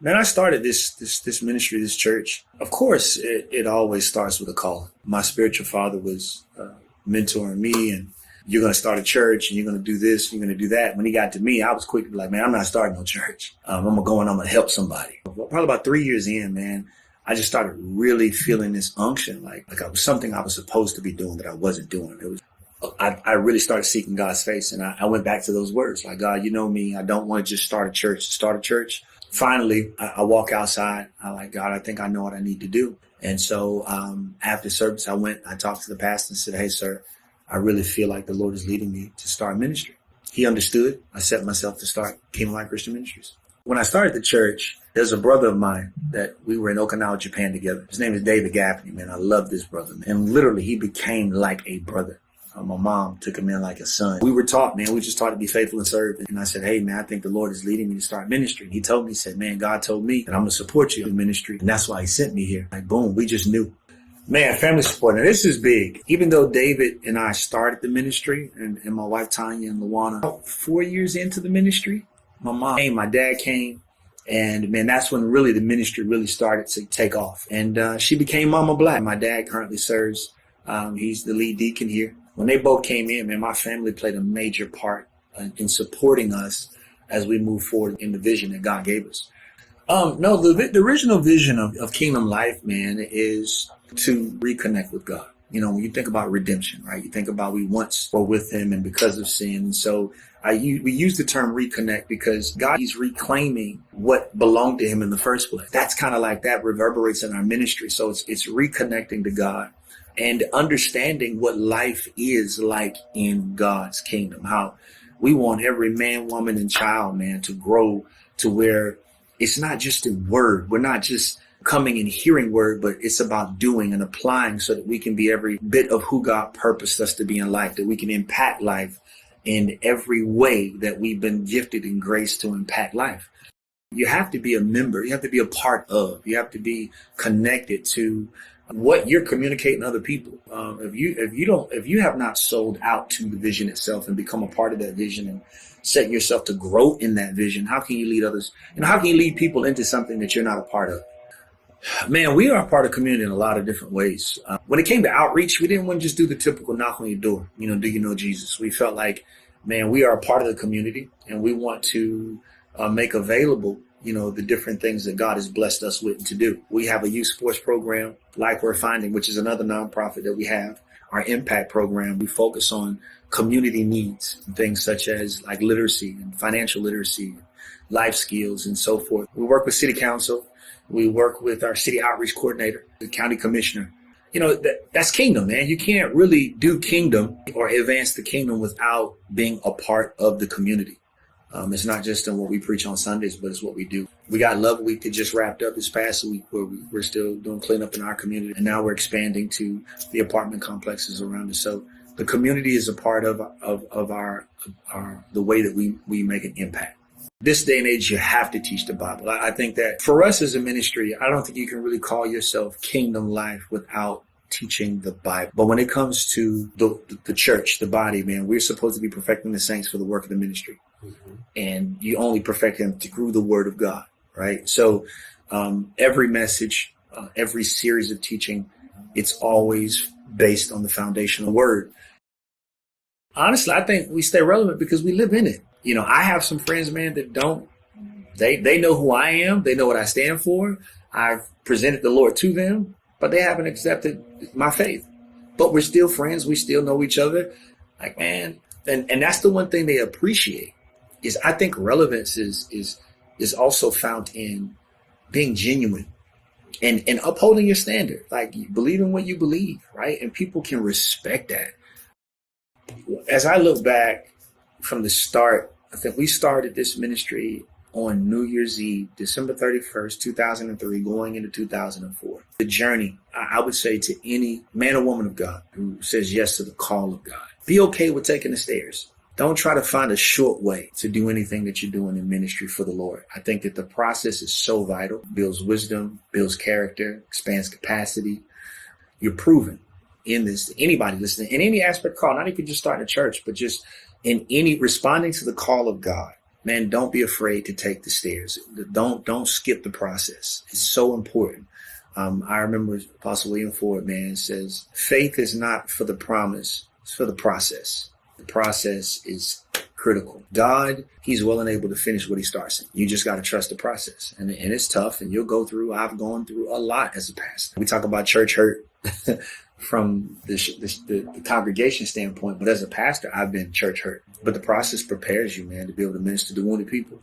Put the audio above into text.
Man, I started this ministry, this church. Of course, it always starts with a call. My spiritual father was mentoring me, and you're going to start a church, and you're going to do this, and you're going to do that. When he got to me, I was quick to be like, man, I'm not starting no church. I'm going to go and I'm going to help somebody. Probably about 3 years in, man, I just started really feeling this unction, like I was something I was supposed to be doing that I wasn't doing. It was I really started seeking God's face, and I went back to those words like, God, you know me. I don't want to just start a church to start a church. Finally, I walk outside. I'm like, God, I think I know what I need to do. And so after service, I talked to the pastor and said, hey, sir, I really feel like the Lord is leading me to start ministry. He understood. I set myself to start Kingdom Life Christian Ministries. When I started the church, there's a brother of mine that we were in Okinawa, Japan together. His name is David Gaffney, man. I love this brother, man. And literally, he became like a brother. My mom took him in like a son. We were taught, man, we just taught to be faithful and serve. And I said, hey, man, I think the Lord is leading me to start ministry. And he told me, he said, man, God told me that I'm going to support you in ministry. And that's why he sent me here. Like, boom, we just knew. Man, family support. Now, this is big. Even though David and I started the ministry, and my wife, Tanya and Luana, about 4 years into the ministry, my mom came, my dad came. And man, that's when really the ministry really started to take off. And she became Mama Black. My dad currently serves. He's the lead deacon here. When they both came in, man, my family played a major part in supporting us as we move forward in the vision that God gave us. No, the original vision of Kingdom Life, man, is to reconnect with God. You know, when you think about redemption, right? You think about we once were with him and because of sin. And so we use the term reconnect because God is reclaiming what belonged to him in the first place. That's kind of like that reverberates in our ministry. So it's reconnecting to God and understanding what life is like in God's kingdom, how we want every man, woman, and child, man, to grow to where it's not just a word. We're not just coming and hearing word, but it's about doing and applying so that we can be every bit of who God purposed us to be in life, that we can impact life in every way that we've been gifted and graced to impact life. You have to be a member. You have to be a part of. You have to be connected to what you're communicating to other people. If you have not sold out to the vision itself and become a part of that vision and set yourself to grow in that vision, how can you lead others? And how can you lead people into something that you're not a part of? Man, we are a part of community in a lot of different ways. When it came to outreach, we didn't want to just do the typical knock on your door. You know, do you know Jesus? We felt like, man, we are a part of the community and we want to make available, you know, the different things that God has blessed us with to do. We have a youth sports program, like we're finding, which is another nonprofit that we have. Our impact program, we focus on community needs and things such as like literacy and financial literacy, life skills and so forth. We work with city council. We work with our city outreach coordinator, the county commissioner. You know, that's kingdom, man. You can't really do kingdom or advance the kingdom without being a part of the community. It's not just in what we preach on Sundays, but it's what we do. We got Love Week that just wrapped up this past week where we're still doing cleanup in our community. And now we're expanding to the apartment complexes around us. So the community is a part of our the way that we make an impact. This day and age, you have to teach the Bible. I think that for us as a ministry, I don't think you can really call yourself Kingdom Life without teaching the Bible. But when it comes to the church, the body, man, we're supposed to be perfecting the saints for the work of the ministry. Mm-hmm. And you only perfect them through the word of God, right? So every message, every series of teaching, it's always based on the foundational word. Honestly, I think we stay relevant because we live in it. You know, I have some friends, man, that don't, they know who I am. They know what I stand for. I've presented the Lord to them, but they haven't accepted my faith. But we're still friends. We still know each other. Like, man, and that's the one thing they appreciate is I think relevance is also found in being genuine and upholding your standard. Like, you believe in what you believe, right? And people can respect that. As I look back from the start, I think we started this ministry on New Year's Eve, December 31st, 2003, going into 2004. The journey, I would say to any man or woman of God who says yes to the call of God, be okay with taking the stairs. Don't try to find a short way to do anything that you're doing in ministry for the Lord. I think that the process is so vital, builds wisdom, builds character, expands capacity. You're proven in this, anybody listening, in any aspect call, not even just starting a church, but just in any responding to the call of God. man, don't be afraid to take the stairs. Don't skip the process. It's so important. I remember Apostle William Ford, man, says, faith is not for the promise, it's for the process. The process is critical. God, he's well and able to finish what he starts. You just got to trust the process. And it's tough, and you'll go through, I've gone through a lot as a pastor. We talk about church hurt from the congregation standpoint, but as a pastor, I've been church hurt. But the process prepares you, man, to be able to minister to wounded people.